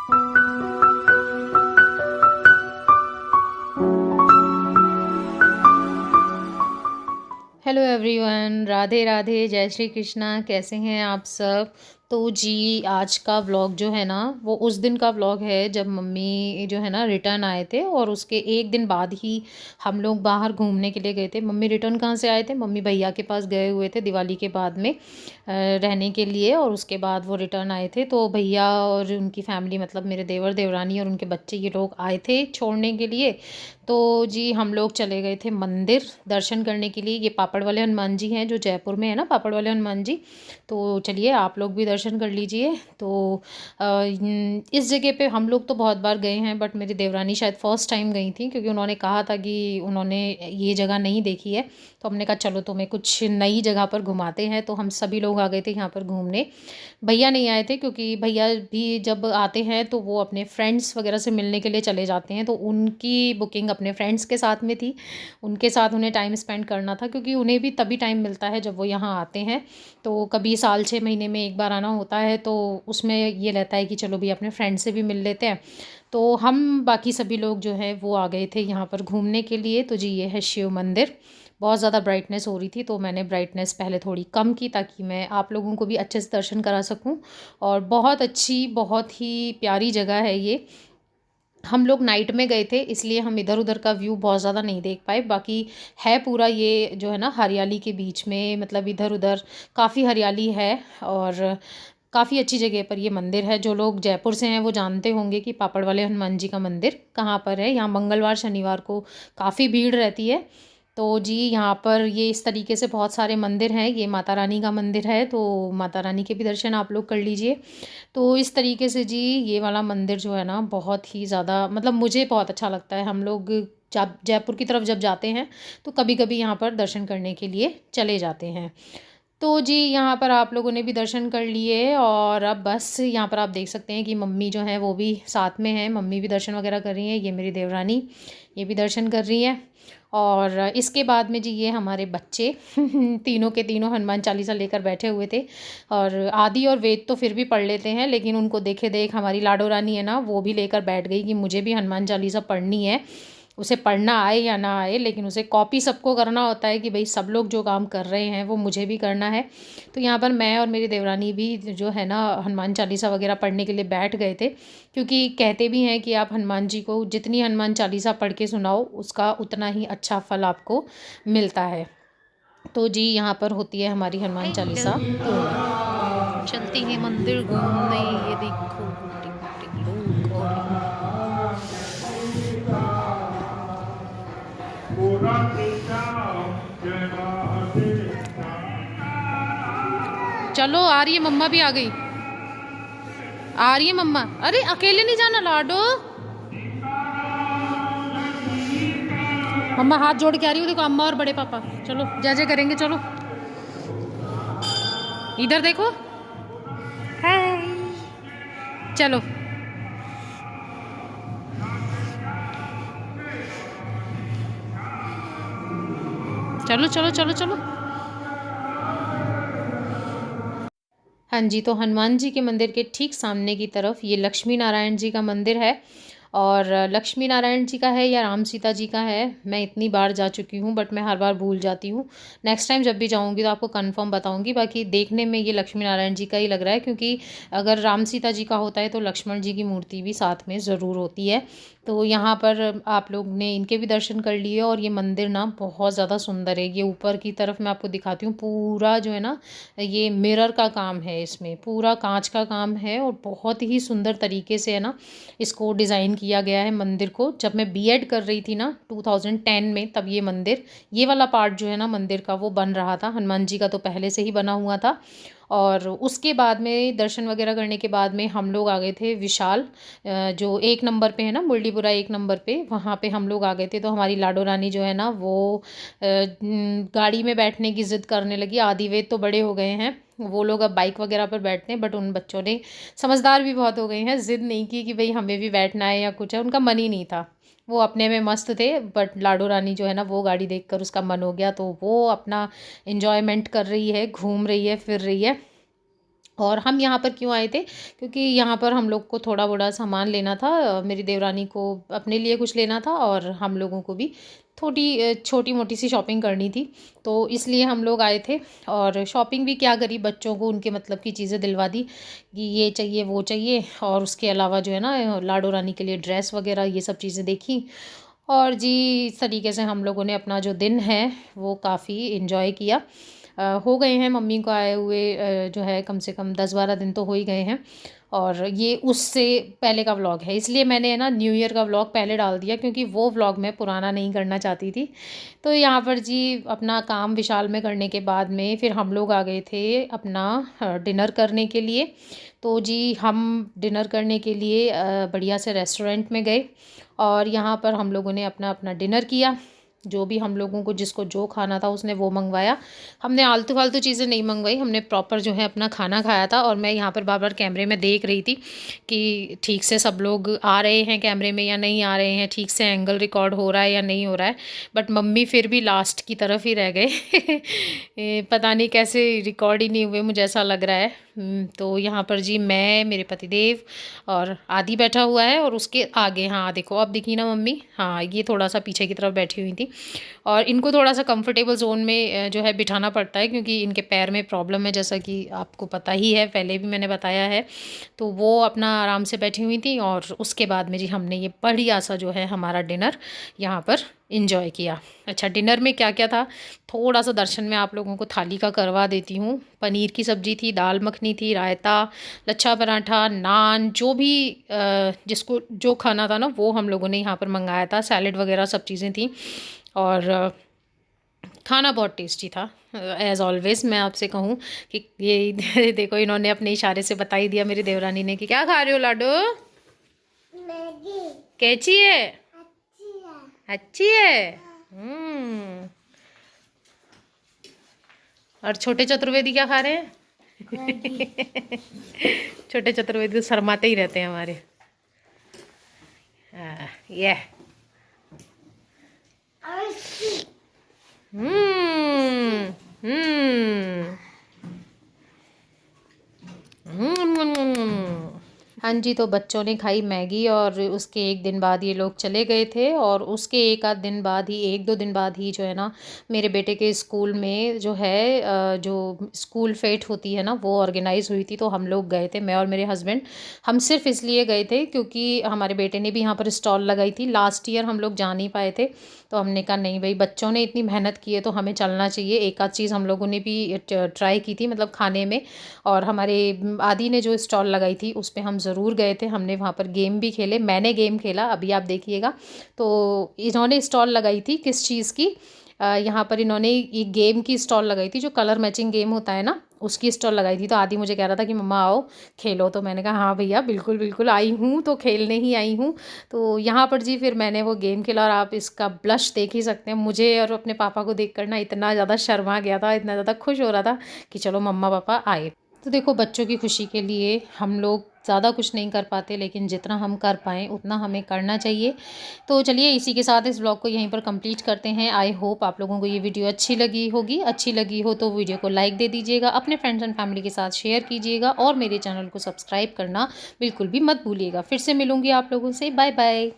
Hello everyone, Radhe Radhe, जय श्री कृष्णा। कैसे हैं आप सब? तो जी, आज का व्लॉग जो है ना, वो उस दिन का व्लॉग है जब मम्मी जो है ना रिटर्न आए थे, और उसके एक दिन बाद ही हम लोग बाहर घूमने के लिए गए थे। मम्मी रिटर्न कहाँ से आए थे? मम्मी भैया के पास गए हुए थे दिवाली के बाद में रहने के लिए, और उसके बाद वो रिटर्न आए थे। तो भैया और उनकी फैमिली, मतलब मेरे देवर देवरानी और उनके बच्चे, ये लोग आए थे छोड़ने के लिए। तो जी, हम लोग चले गए थे मंदिर दर्शन करने के लिए। ये पापड़ वाले हनुमान जी हैं जो जयपुर में है ना, पापड़ वाले हनुमान जी। तो चलिए आप लोग भी दर्शन कर लीजिए। तो इस जगह पे हम लोग तो बहुत बार गए हैं, बट मेरी देवरानी शायद फ़र्स्ट टाइम गई थी, क्योंकि उन्होंने कहा था कि उन्होंने ये जगह नहीं देखी है। तो हमने कहा चलो तुम्हें कुछ नई जगह पर घुमाते हैं। तो हम सभी लोग आ गए थे यहाँ पर घूमने। भैया नहीं आए थे, क्योंकि भैया भी जब आते हैं तो वो अपने फ्रेंड्स वगैरह से मिलने के लिए चले जाते हैं। तो उनकी बुकिंग अपने फ्रेंड्स के साथ में थी, उनके साथ उन्हें टाइम स्पेंड करना था, क्योंकि उन्हें भी तभी टाइम मिलता है जब वो यहाँ आते हैं। तो कभी साल 6 महीने में एक बार आना होता है, तो उसमें ये रहता है कि चलो भी अपने फ्रेंड से भी मिल लेते हैं। तो हम बाकी सभी लोग जो है वो आ गए थे यहाँ पर घूमने के लिए। तो जी, ये है शिव मंदिर। बहुत ज़्यादा ब्राइटनेस हो रही थी, तो मैंने ब्राइटनेस पहले थोड़ी कम की, ताकि मैं आप लोगों को भी अच्छे से दर्शन करा सकूं। और बहुत अच्छी, बहुत ही प्यारी जगह है ये। हम लोग नाइट में गए थे, इसलिए हम इधर उधर का व्यू बहुत ज़्यादा नहीं देख पाए। बाकी है पूरा ये जो है ना हरियाली के बीच में, मतलब इधर उधर काफ़ी हरियाली है। और काफ़ी अच्छी जगह पर ये मंदिर है। जो लोग जयपुर से हैं वो जानते होंगे कि पापड़ वाले हनुमान जी का मंदिर कहाँ पर है। यहाँ मंगलवार शनिवार को काफ़ी भीड़ रहती है। तो जी, यहाँ पर ये इस तरीके से बहुत सारे मंदिर हैं। ये माता रानी का मंदिर है, तो माता रानी के भी दर्शन आप लोग कर लीजिए। तो इस तरीके से जी, ये वाला मंदिर जो है ना बहुत ही ज़्यादा, मतलब मुझे बहुत अच्छा लगता है। हम लोग जब जयपुर की तरफ जब जाते हैं तो कभी कभी यहाँ पर दर्शन करने के लिए चले जाते हैं। तो जी, यहाँ पर आप लोगों ने भी दर्शन कर लिए, और अब बस यहाँ पर आप देख सकते हैं कि मम्मी जो है वो भी साथ में है। मम्मी भी दर्शन वगैरह कर रही हैं। ये मेरी देवरानी, ये भी दर्शन कर रही है। और इसके बाद में जी, ये हमारे बच्चे तीनों के तीनों हनुमान चालीसा लेकर बैठे हुए थे। और आदि और वेद तो फिर भी पढ़ लेते हैं, लेकिन उनको देखे देख हमारी लाडो रानी है ना, वो भी लेकर बैठ गई कि मुझे भी हनुमान चालीसा पढ़नी है। उसे पढ़ना आए या ना आए, लेकिन उसे कॉपी सबको करना होता है कि भाई सब लोग जो काम कर रहे हैं वो मुझे भी करना है। तो यहाँ पर मैं और मेरी देवरानी भी जो है ना हनुमान चालीसा वगैरह पढ़ने के लिए बैठ गए थे, क्योंकि कहते भी हैं कि आप हनुमान जी को जितनी हनुमान चालीसा पढ़ के सुनाओ, उसका उतना ही अच्छा फल आपको मिलता है। तो जी, यहाँ पर होती है हमारी हनुमान चालीसा पूर्ण। चलते हैं मंदिर घूमने। ये देखो मोटे मोटे लोग। और चलो, आ रही है मम्मा भी आ गई। आ रही है मम्मा। अरे अकेले नहीं जाना लाडो। मम्मा हाथ जोड़ के आ रही हूँ, देखो अम्मा और बड़े पापा। चलो जय जय करेंगे, चलो इधर देखो। हाय। चलो चलो चलो चलो चलो। हाँ जी, तो हनुमान जी के मंदिर के ठीक सामने की तरफ ये लक्ष्मी नारायण जी का मंदिर है। और लक्ष्मी नारायण जी का है या राम सीता जी का है, मैं इतनी बार जा चुकी हूँ, बट मैं हर बार भूल जाती हूँ। नेक्स्ट टाइम जब भी जाऊँगी तो आपको कंफर्म बताऊँगी। बाकी देखने में ये लक्ष्मी नारायण जी का ही लग रहा है, क्योंकि अगर राम सीता जी का होता है तो लक्ष्मण जी की मूर्ति भी साथ में ज़रूर होती है। तो यहाँ पर आप लोग ने इनके भी दर्शन कर लिए। और ये मंदिर ना बहुत ज़्यादा सुंदर है। ये ऊपर की तरफ मैं आपको दिखाती हूँ, पूरा जो है ना ये मिरर का काम है, इसमें पूरा कांच का काम है, और बहुत ही सुंदर तरीके से है ना इसको डिज़ाइन किया गया है मंदिर को। जब मैं बीएड कर रही थी ना 2010 में, तब ये मंदिर, ये वाला पार्ट जो है ना मंदिर का, वो बन रहा था। हनुमान जी का तो पहले से ही बना हुआ था। और उसके बाद में दर्शन वगैरह करने के बाद में हम लोग आ गए थे विशाल, जो 1 नंबर पे है ना, मुरलीपुरा 1 नंबर पे, वहाँ पे हम लोग आ गए थे। तो हमारी लाडो रानी जो है ना वो गाड़ी में बैठने की ज़िद करने लगी। आदि वेद तो बड़े हो गए हैं, वो लोग अब बाइक वगैरह पर बैठते हैं, बट उन बच्चों ने, समझदार भी बहुत हो गए हैं, ज़िद नहीं की कि भाई हमें भी बैठना है या कुछ है। उनका मन ही नहीं था, वो अपने में मस्त थे। बट लाडो रानी जो है ना वो गाड़ी देखकर उसका मन हो गया, तो वो अपना एंजॉयमेंट कर रही है, घूम रही है, फिर रही है। और हम यहाँ पर क्यों आए थे, क्योंकि यहाँ पर हम लोग को थोड़ा बड़ा सामान लेना था, मेरी देवरानी को अपने लिए कुछ लेना था और हम लोगों को भी थोड़ी छोटी मोटी सी शॉपिंग करनी थी। तो इसलिए हम लोग आए थे। और शॉपिंग भी क्या करी, बच्चों को उनके मतलब की चीज़ें दिलवा दी कि ये चाहिए वो चाहिए, और उसके अलावा जो है ना लाडो रानी के लिए ड्रेस वगैरह ये सब चीज़ें देखी। और जी इस तरीके से हम लोगों ने अपना जो दिन है वो काफ़ी इन्जॉय किया। हो गए हैं मम्मी को आए हुए जो है कम से कम 10-12 दिन तो हो ही गए हैं। और ये उससे पहले का व्लॉग है, इसलिए मैंने है ना न्यू ईयर का व्लॉग पहले डाल दिया, क्योंकि वो व्लॉग मैं पुराना नहीं करना चाहती थी। तो यहाँ पर जी अपना काम विशाल में करने के बाद में फिर हम लोग आ गए थे अपना डिनर करने के लिए। तो जी हम डिनर करने के लिए बढ़िया से रेस्टोरेंट में गए और यहाँ पर हम लोगों ने अपना अपना डिनर किया। जो भी हम लोगों को जिसको जो खाना था उसने वो मंगवाया। हमने आलतू फालतू चीज़ें नहीं मंगवाई, हमने प्रॉपर जो है अपना खाना खाया था। और मैं यहाँ पर बार बार कैमरे में देख रही थी कि ठीक से सब लोग आ रहे हैं कैमरे में या नहीं आ रहे हैं, ठीक से एंगल रिकॉर्ड हो रहा है या नहीं हो रहा है। बट मम्मी फिर भी लास्ट की तरफ ही रह गए पता नहीं कैसे रिकॉर्ड ही नहीं हुए, मुझे ऐसा लग रहा है। तो यहाँ पर जी मैं, मेरे पतिदेव और आदि बैठा हुआ है, और उसके आगे, हाँ देखो अब दिखी ना मम्मी, हाँ ये थोड़ा सा पीछे की तरफ बैठी हुई थी। और इनको थोड़ा सा कंफर्टेबल जोन में जो है बिठाना पड़ता है, क्योंकि इनके पैर में प्रॉब्लम है, जैसा कि आपको पता ही है, पहले भी मैंने बताया है। तो वो अपना आराम से बैठी हुई थी, और उसके बाद में जी हमने ये बढ़िया सा जो है हमारा डिनर यहाँ पर इंजॉय किया। अच्छा, डिनर में क्या क्या था, थोड़ा सा दर्शन में आप लोगों को थाली का करवा देती हूँ। पनीर की सब्ज़ी थी, दाल मखनी थी, रायता, लच्छा पराठा, नान, जो भी जिसको जो खाना था ना वो हम लोगों ने यहाँ पर मंगाया था। सैलेड वगैरह सब चीज़ें थी, और खाना बहुत टेस्टी था। एज़ ऑलवेज़ मैं आपसे कहूँ कि ये देखो इन्होंने अपने इशारे से बता ही दिया मेरी देवरानी ने कि क्या खा रहे हो लाडो। कैची है, अच्छी है। और छोटे चतुर्वेदी क्या खा रहे हैं छोटे चतुर्वेदी तो शर्माते ही रहते हैं हमारे। ये हम्म हाँ जी, तो बच्चों ने खाई मैगी, और उसके एक दिन बाद ये लोग चले गए थे। और उसके एक आध दिन बाद ही, 1-2 दिन बाद ही जो है ना मेरे बेटे के स्कूल में जो है जो स्कूल फेट होती है ना वो ऑर्गेनाइज़ हुई थी। तो हम लोग गए थे, मैं और मेरे हस्बैंड। हम सिर्फ इसलिए गए थे क्योंकि हमारे बेटे ने भी यहाँ पर स्टॉल लगाई थी। लास्ट ईयर हम लोग जा नहीं पाए थे, तो हमने कहा नहीं भाई, बच्चों ने इतनी मेहनत की है तो हमें चलना चाहिए। एक आध चीज़ हम लोगों ने भी ट्राई की थी, मतलब खाने में। और हमारे आदि ने जो स्टॉल लगाई थी उस पे हम ज़रूर गए थे। हमने वहाँ पर गेम भी खेले, मैंने गेम खेला, अभी आप देखिएगा। तो इन्होंने स्टॉल लगाई थी किस चीज़ की, यहाँ पर इन्होंने एक गेम की स्टॉल लगाई थी, जो कलर मैचिंग गेम होता है ना उसकी स्टॉल लगाई थी। तो आदि मुझे कह रहा था कि मम्मा आओ खेलो, तो मैंने कहा हाँ भैया बिल्कुल बिल्कुल आई हूँ, तो खेलने ही आई हूँ। तो यहाँ पर जी फिर मैंने वो गेम खेला, और आप इसका ब्लश देख ही सकते हैं। मुझे और अपने पापा को देख कर ना इतना ज़्यादा शर्मा गया था, इतना ज़्यादा खुश हो रहा था कि चलो मम्मा पापा आए। तो देखो बच्चों की खुशी के लिए हम लोग ज़्यादा कुछ नहीं कर पाते, लेकिन जितना हम कर पाएँ उतना हमें करना चाहिए। तो चलिए इसी के साथ इस ब्लॉग को यहीं पर कंप्लीट करते हैं। आई होप आप लोगों को ये वीडियो अच्छी लगी होगी। अच्छी लगी हो तो वीडियो को लाइक दे दीजिएगा, अपने फ्रेंड्स एंड फैमिली के साथ शेयर कीजिएगा, और मेरे चैनल को सब्सक्राइब करना बिल्कुल भी मत भूलिएगा। फिर से मिलूँगी आप लोगों से, बाय बाय।